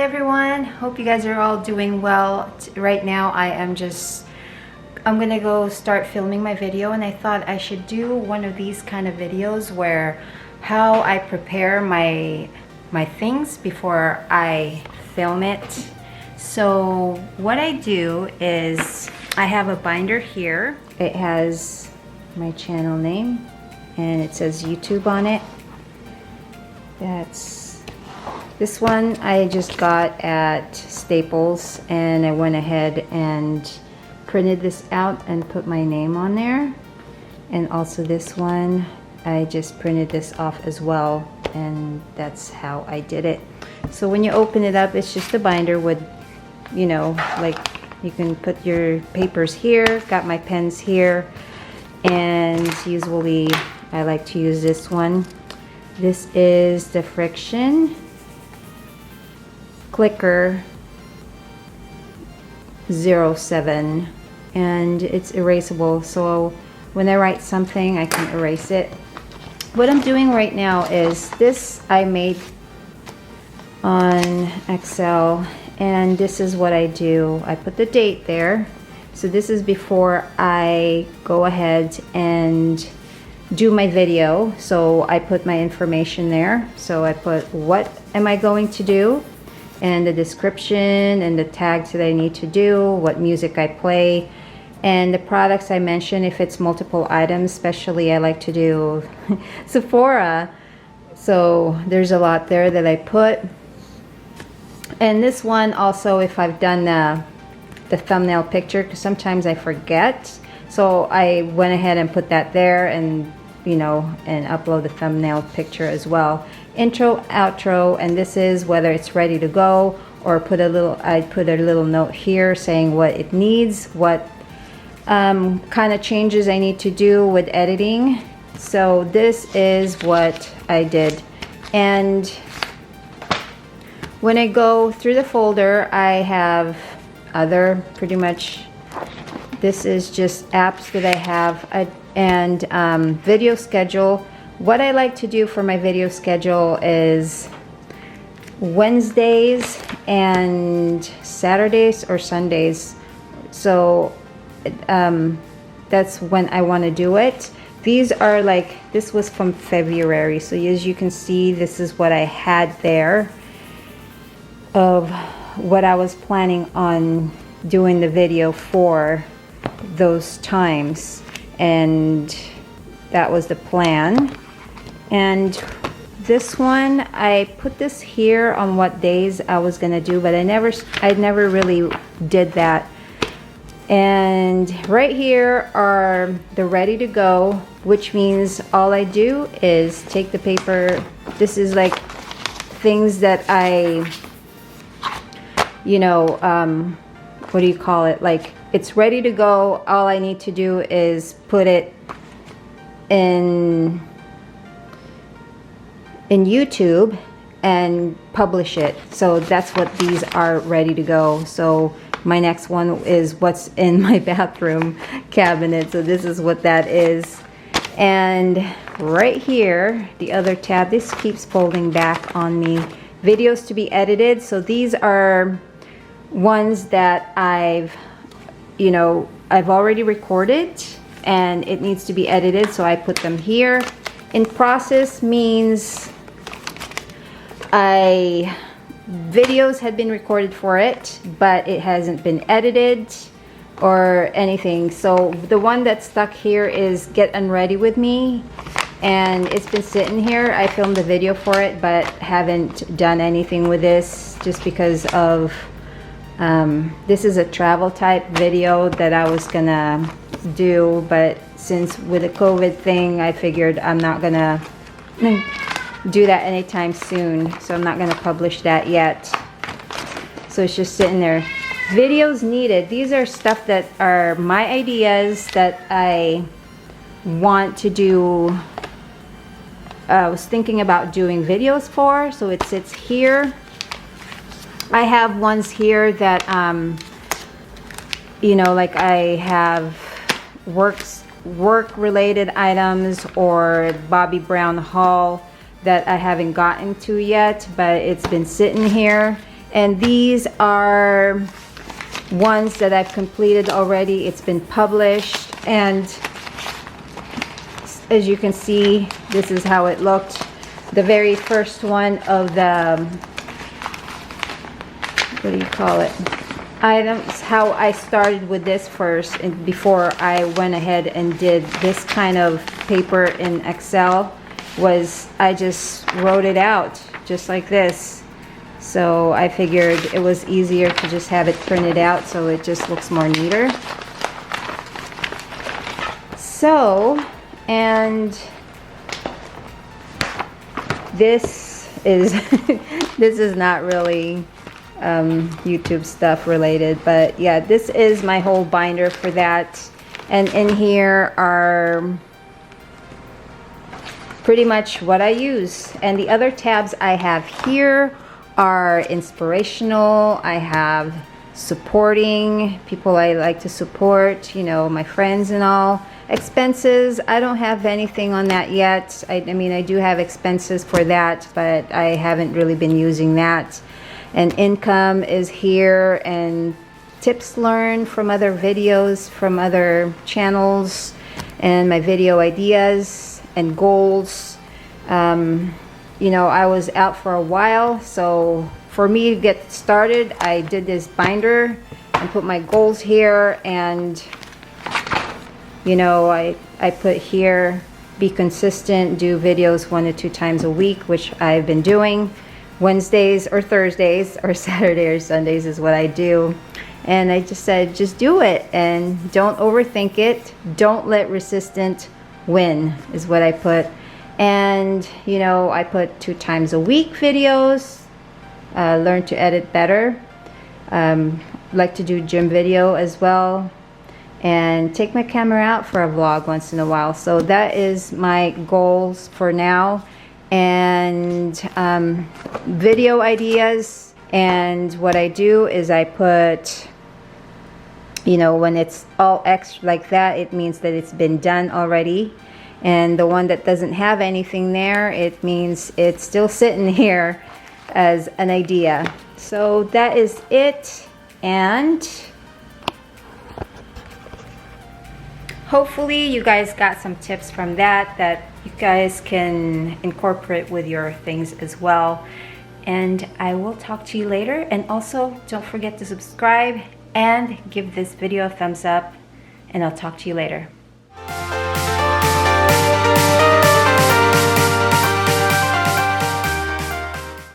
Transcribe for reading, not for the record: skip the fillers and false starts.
everyone, hope you guys are all doing well. Right now I'm gonna go start filming my video, and I thought I should do one of these kind of videos where how I prepare my things before I film it. So what I do is I have a binder here. It has my channel name and it says YouTube on it. This one I just got at Staples, and I went ahead and printed this out and put my name on there. And also this one, I just printed this off as well, and that's how I did it. So when you open it up, it's just a binder with, you know, like you can put your papers here. Got my pens here, and usually I like to use this one. This is the Friction Clicker 07, and it's erasable, so when I write something I can erase it. What I'm doing right now is this I made on Excel, and this is what I do. I put the date there, so this is before I go ahead and do my video. So I put my information there. So I put what am I going to do, and the description and the tags that I need to do, what music I play, and the products I mention if it's multiple items. Especially I like to do Sephora, so there's a lot there that I put. And this one also, if I've done the thumbnail picture, because sometimes I forget, so I went ahead and put that there, and you know, and upload the thumbnail picture as well. Intro, outro, and this is whether it's ready to go, or I put a little note here saying what it needs, what kind of changes I need to do with editing. So this is what I did. And when I go through the folder, I have other, pretty much, this is just apps that I have, and video schedule. What I like to do for my video schedule is Wednesdays and Saturdays or Sundays. So that's when I want to do it. These are like, this was from February, so as you can see, this is what I had there of what I was planning on doing the video for those times, and that was the plan. And this one, I put this here on what days I was gonna do, but I never really did that. And right here are the ready to go, which means all I do is take the paper. This is like things that I, you know, what do you call it? Like, it's ready to go. All I need to do is put it in YouTube and publish it. So that's what these are, ready to go. So my next one is what's in my bathroom cabinet. So this is what that is. And right here, the other tab, this keeps folding back on me. Videos to be edited. So these are ones that I've already recorded and it needs to be edited, so I put them here. In process means videos had been recorded for it, but it hasn't been edited or anything. So the one that's stuck here is Get Unready With Me, and it's been sitting here. I filmed a video for it, but haven't done anything with this just because of this is a travel type video that I was gonna do, but since with the COVID thing, I figured I'm not gonna do that anytime soon, so I'm not gonna publish that yet. So it's just sitting there. Videos needed. These are stuff that are my ideas that I want to do. I was thinking about doing videos for, so it sits here. I have ones here that you know, like I have work related items or Bobby Brown haul that I haven't gotten to yet, but it's been sitting here. And these are ones that I've completed already. It's been published, and as you can see, this is how it looked. The very first one of the, what do you call it, items, how I started with this first, and before I went ahead and did this kind of paper in Excel, was I just wrote it out just like this. So I figured it was easier to just have it printed out so it just looks more neater. So, and this is this is not really YouTube stuff related, but yeah, this is my whole binder for that. And in here are pretty much what I use. And the other tabs I have here are inspirational. I have supporting people I like to support, you know, my friends and all. Expenses, I don't have anything on that yet. I mean, I do have expenses for that, but I haven't really been using that. And income is here, and tips learned from other videos, from other channels, and my video ideas and goals. You know, I was out for a while, so for me to get started, I did this binder and put my goals here, and you know, I put here, be consistent, do videos 1 to 2 times a week, which I've been doing. Wednesdays or Thursdays or Saturday or Sundays is what I do. And I just said, just do it and don't overthink it. Don't let resistant win is what I put. And you know, I put 2 times a week videos, learn to edit better, like to do gym video as well, and take my camera out for a vlog once in a while. So that is my goals for now. And video ideas, and what I do is I put, you know, when it's all extra like that, it means that it's been done already. And the one that doesn't have anything there, it means it's still sitting here as an idea. So that is it, and hopefully you guys got some tips from that you guys can incorporate with your things as well. And I will talk to you later. And also, don't forget to subscribe and give this video a thumbs up, and I'll talk to you later.